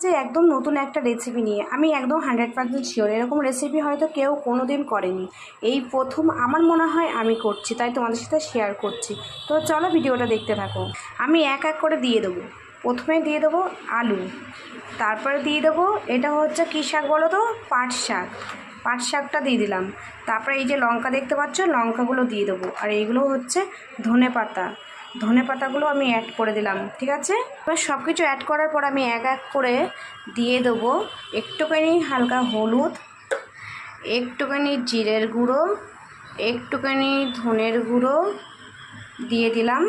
যে একদম নতুন একটা রেসিপি নিয়ে আমি একদম 100% শিওর এরকম রেসিপি হয়তো কেউ কোনো দিন করেনি। এই প্রথম আমার মনে হয় আমি করছি, তাই তোমাদের সাথে শেয়ার করছি। তো চলো ভিডিওটা দেখতে থাকো। আমি এক এক করে দিয়ে দেবো। প্রথমে দিয়ে দেবো আলু, তারপরে দিয়ে দেবো এটা হচ্ছে কী শাক বলো তো, পাট শাক। পাট শাকটা দিয়ে দিলাম। তারপরে এই যে লঙ্কা দেখতে পাচ্ছ, লঙ্কাগুলো দিয়ে দেবো। আর এইগুলো হচ্ছে ধনে পাতা, ধনে পাতাগুলো আমি অ্যাড করে দিলাম। ঠিক আছে, এবার সব কিছু অ্যাড করার পর আমি এক এক করে দিয়ে দেবো একটুখানি হালকা হলুদ, একটুখানি জিরের গুঁড়ো, একটুখানি ধনের গুঁড়ো দিয়ে দিলাম,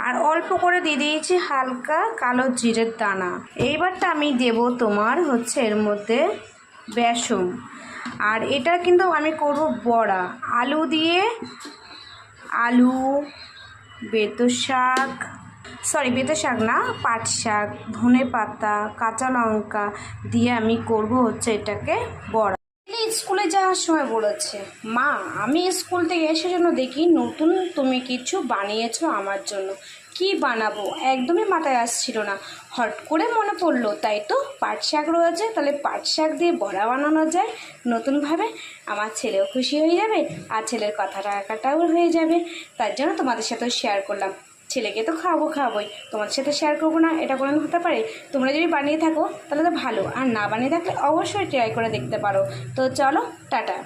আর অল্প করে দিয়ে দিয়েছি হালকা কালো জিরের দানা। এইবারটা আমি দেব তোমার হচ্ছে এর মধ্যে বেসন। আর এটা কিন্তু আমি করব বড়া আলু দিয়ে, আলু, বেতো শাক, বেতো শাক না, পাট শাক, ধনে পাতা, কাঁচা লঙ্কা দিয়ে আমি করব হচ্ছে এটাকে বড়া। স্কুলে যাওয়ার সময় বলেছে, মা আমি স্কুল থেকে এসে যেন দেখি নতুন তুমি কিছু বানিয়েছো আমার জন্য। কি বানাবো একদমই মাথায় আসছিল না, হট করে মনে পড়লো তাই তো পাট শাক রয়েছে, তাহলে পাট শাক দিয়ে বড়া বানানো যায় নতুনভাবে। আমার ছেলেও খুশি হয়ে যাবে আর ছেলের কথাটা কাটাও হয়ে যাবে। তার জন্য তোমাদের সাথেও শেয়ার করলাম। ছেলেকে তো খাওয়াবোই, তোমাদের সাথে শেয়ার করবো না এটা কোনো হতে পারে? তোমরা যদি বানিয়ে থাকো তাহলে তো ভালো, আর না বানিয়ে থাকলে অবশ্যই ট্রাই করে দেখতে পারো। তো চলো, টাটা।